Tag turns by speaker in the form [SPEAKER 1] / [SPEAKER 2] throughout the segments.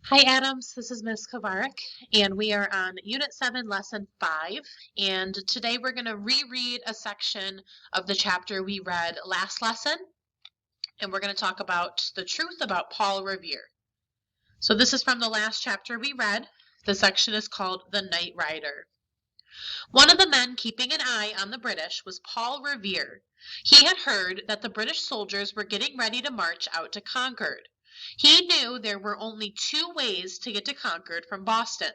[SPEAKER 1] Hi Adams, this is Ms. Kovarik, and we are on Unit 7, Lesson 5, and today we're going to reread a section of the chapter we read last lesson, and we're going to talk about the truth about Paul Revere. So this is from the last chapter we read. The section is called The Night Rider. One of the men keeping an eye on the British was Paul Revere. He had heard that the British soldiers were getting ready to march out to Concord. He knew there were only two ways to get to Concord from Boston.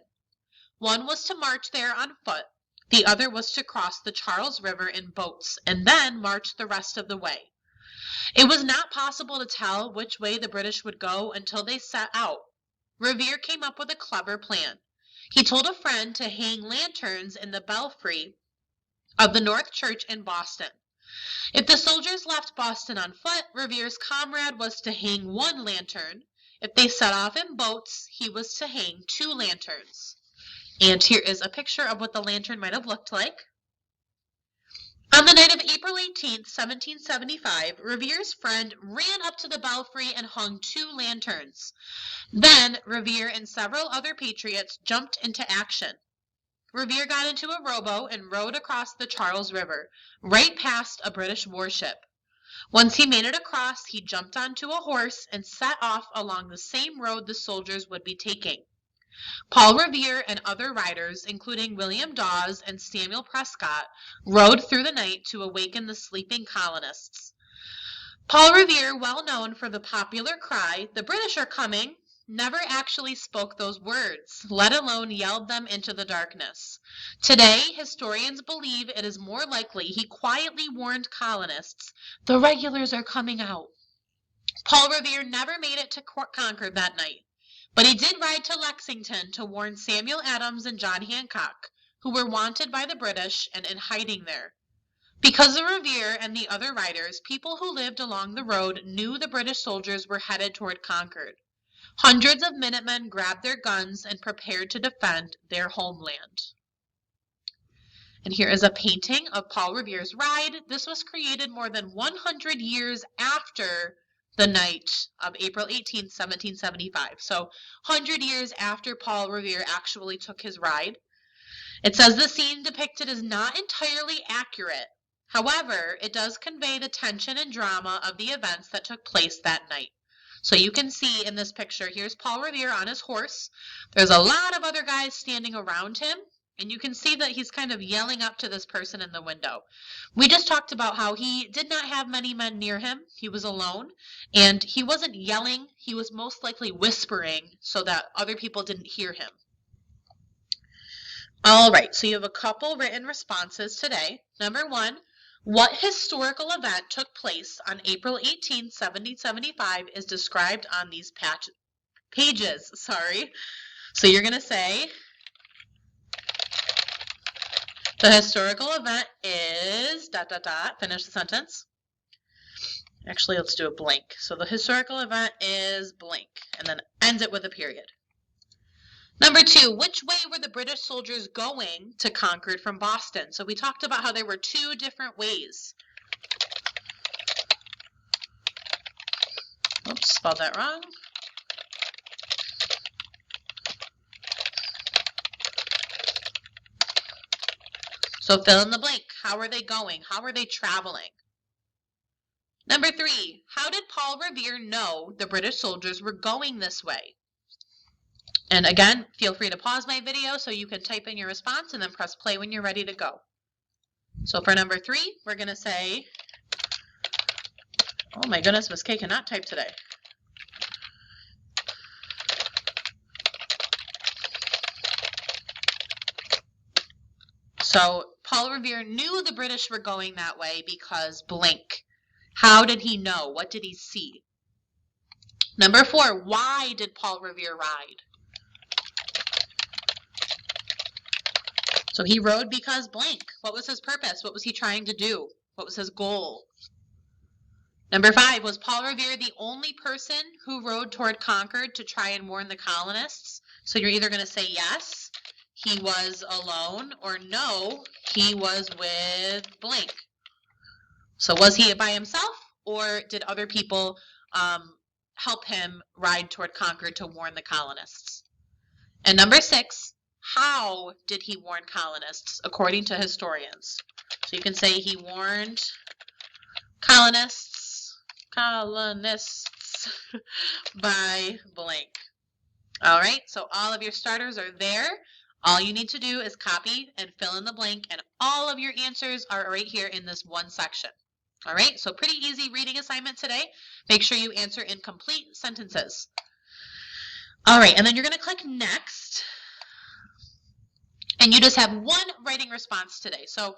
[SPEAKER 1] One was to march there on foot, the other was to cross the Charles River in boats and then march the rest of the way. It was not possible to tell which way the British would go until they set out. Revere came up with a clever plan. He told a friend to hang lanterns in the belfry of the North Church in Boston. If the soldiers left Boston on foot, Revere's comrade was to hang one lantern. If they set off in boats, he was to hang two lanterns. And here is a picture of what the lantern might have looked like. On the night of April 18th, 1775, Revere's friend ran up to the belfry and hung two lanterns. Then Revere and several other patriots jumped into action. Revere got into a rowboat and rowed across the Charles River, right past a British warship. Once he made it across, he jumped onto a horse and set off along the same road the soldiers would be taking. Paul Revere and other riders, including William Dawes and Samuel Prescott, rode through the night to awaken the sleeping colonists. Paul Revere, well known for the popular cry, "The British are coming," never actually spoke those words, let alone yelled them into the darkness. Today, historians believe it is more likely he quietly warned colonists, "The regulars are coming out." Paul Revere never made it to Concord that night, but he did ride to Lexington to warn Samuel Adams and John Hancock, who were wanted by the British and in hiding there. Because of Revere and the other riders, people who lived along the road knew the British soldiers were headed toward Concord. Hundreds of Minutemen grabbed their guns and prepared to defend their homeland. And here is a painting of Paul Revere's ride. This was created more than 100 years after the night of April 18, 1775. So 100 years after Paul Revere actually took his ride. It says the scene depicted is not entirely accurate. However, it does convey the tension and drama of the events that took place that night. So you can see in this picture, here's Paul Revere on his horse. There's a lot of other guys standing around him, and you can see that he's kind of yelling up to this person in the window. We just talked about how he did not have many men near him. He was alone, and he wasn't yelling. He was most likely whispering so that other people didn't hear him. All right, so you have a couple written responses today. Number one, what historical event took place on April 18, 1775 is described on these pages? So you're going to say, the historical event is ... finish the sentence. Actually, let's do a blank. So the historical event is blank, and then ends it with a period. Number two, which way were the British soldiers going to Concord from Boston? So we talked about how there were two different ways. Oops, spelled that wrong. So fill in the blank. How are they going? How are they traveling? Number three, how did Paul Revere know the British soldiers were going this way? And again, feel free to pause my video so you can type in your response and then press play when you're ready to go. So for number three, we're going to say, oh my goodness, Miss K cannot type today. So Paul Revere knew the British were going that way because blank. How did he know? What did he see? Number four, why did Paul Revere ride? So he rode because blank. What was his purpose? What was he trying to do? What was his goal? Number five, was Paul Revere the only person who rode toward Concord to try and warn the colonists? So you're either going to say yes, he was alone, or no, he was with blank. So was he by himself, or did other people help him ride toward Concord to warn the colonists? And number 6, how did he warn colonists according to historians? So you can say he warned colonists by blank. All right, so all of your starters are there. All you need to do is copy and fill in the blank, and all of your answers are right here in this one section. All right, so pretty easy reading assignment today. Make sure you answer in complete sentences. All right, and then you're going to click next, and you just have one writing response today. So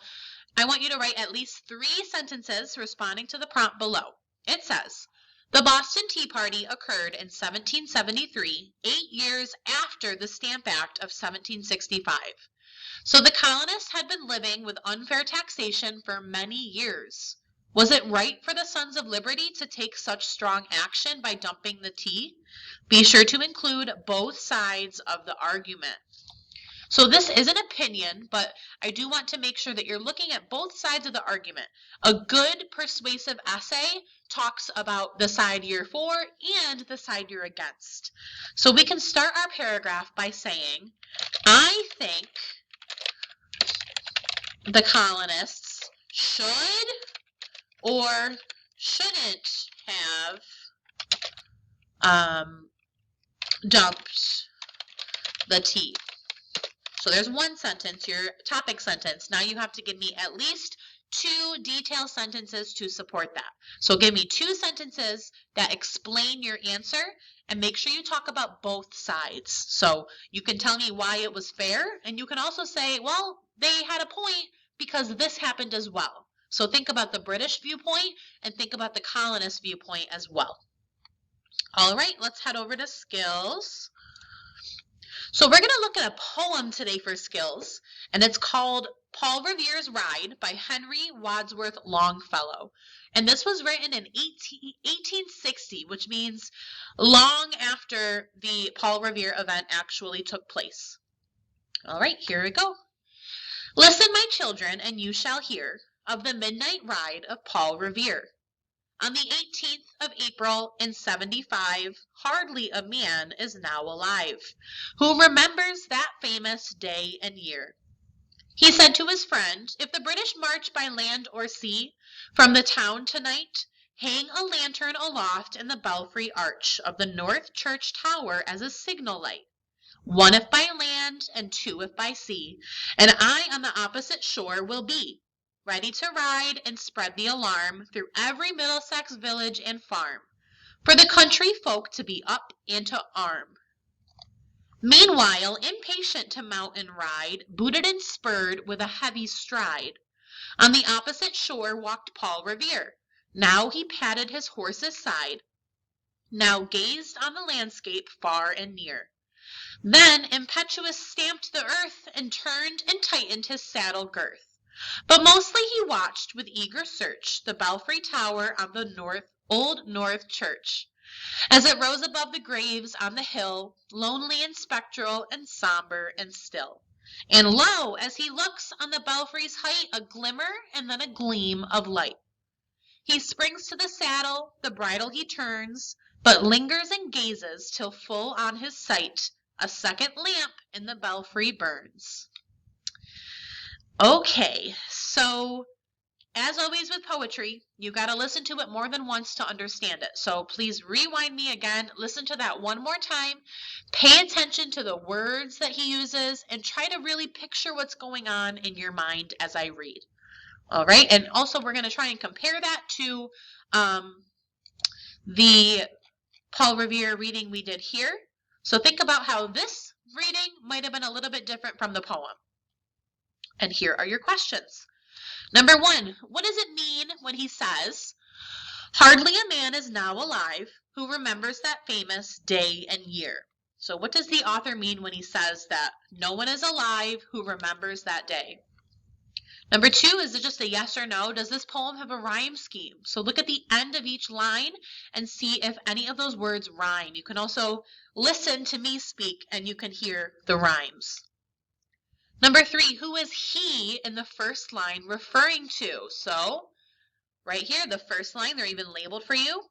[SPEAKER 1] I want you to write at least 3 sentences responding to the prompt below. It says, the Boston Tea Party occurred in 1773, 8 years after the Stamp Act of 1765. So the colonists had been living with unfair taxation for many years. Was it right for the Sons of Liberty to take such strong action by dumping the tea? Be sure to include both sides of the argument. So this is an opinion, but I do want to make sure that you're looking at both sides of the argument. A good persuasive essay talks about the side you're for and the side you're against. So we can start our paragraph by saying, I think the colonists should or shouldn't have dumped the tea. So there's one sentence, your topic sentence. Now you have to give me at least 2 detailed sentences to support that. So give me 2 sentences that explain your answer, and make sure you talk about both sides. So you can tell me why it was fair, and you can also say, well, they had a point because this happened as well. So think about the British viewpoint and think about the colonist viewpoint as well. All right, let's head over to skills. So we're going to look at a poem today for skills, and it's called Paul Revere's Ride by Henry Wadsworth Longfellow. And this was written in 1860, which means long after the Paul Revere event actually took place. All right, here we go. Listen, my children, and you shall hear of the midnight ride of Paul Revere. On the 18th of April in 75, hardly a man is now alive who remembers that famous day and year. He said to his friend, if the British march by land or sea from the town tonight, hang a lantern aloft in the belfry arch of the North Church Tower as a signal light, 1 if by land and 2 if by sea, and I on the opposite shore will be, ready to ride and spread the alarm through every Middlesex village and farm, for the country folk to be up and to arm. Meanwhile, impatient to mount and ride, booted and spurred with a heavy stride, on the opposite shore walked Paul Revere. Now he patted his horse's side, now gazed on the landscape far and near. Then impetuous stamped the earth and turned and tightened his saddle girth. But mostly he watched with eager search the belfry tower on the old North Church, as it rose above the graves on the hill, lonely and spectral and somber and still. And lo, as he looks on the belfry's height, a glimmer and then a gleam of light. He springs to the saddle, the bridle he turns, but lingers and gazes till full on his sight a second lamp in the belfry burns. Okay, so as always with poetry, you got to listen to it more than once to understand it. So please rewind me again, listen to that one more time, pay attention to the words that he uses, and try to really picture what's going on in your mind as I read. All right, and also we're going to try and compare that to the Paul Revere reading we did here. So think about how this reading might have been a little bit different from the poem. And here are your questions. Number 1, what does it mean when he says, hardly a man is now alive who remembers that famous day and year? So what does the author mean when he says that no one is alive who remembers that day? Number 2, is it just a yes or no? Does this poem have a rhyme scheme? So look at the end of each line and see if any of those words rhyme. You can also listen to me speak and you can hear the rhymes. Number 3, who is he in the first line referring to? So right here, the first line, they're even labeled for you.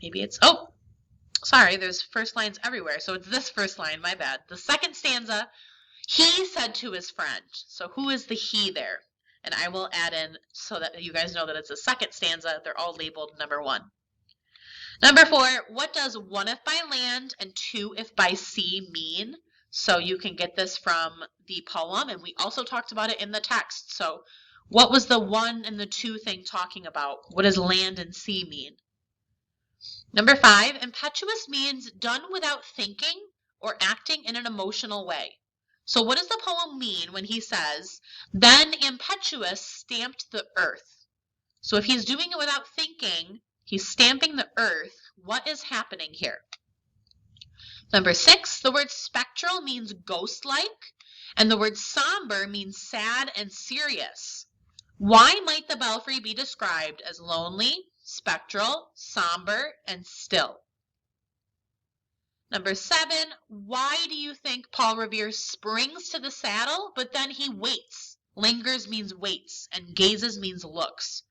[SPEAKER 1] Maybe it's, oh, sorry, there's first lines everywhere. So it's this first line, my bad. The second stanza, he said to his friend. So who is the he there? And I will add in so that you guys know that it's the second stanza. They're all labeled number 1. Number 4, what does 1 if by land and 2 if by sea mean? So you can get this from the poem, and we also talked about it in the text. So what was the 1 and the 2 thing talking about? What does land and sea mean? Number 5, impetuous means done without thinking or acting in an emotional way. So what does the poem mean when he says, then impetuous stamped the earth? So if he's doing it without thinking, he's stamping the earth. What is happening here? Number 6, the word spectral means ghost-like, and the word somber means sad and serious. Why might the belfry be described as lonely, spectral, somber, and still? Number 7, why do you think Paul Revere springs to the saddle, but then he waits? Lingers means waits, and gazes means looks.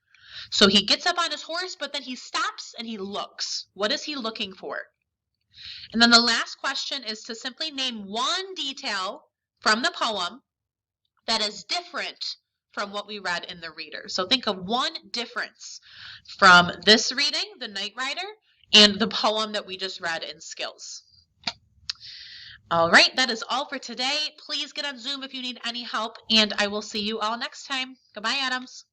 [SPEAKER 1] So he gets up on his horse, but then he stops and he looks. What is he looking for? And then the last question is to simply name one detail from the poem that is different from what we read in the reader. So think of one difference from this reading, The Night Rider, and the poem that we just read in Skills. All right, that is all for today. Please get on Zoom if you need any help, and I will see you all next time. Goodbye, Adams.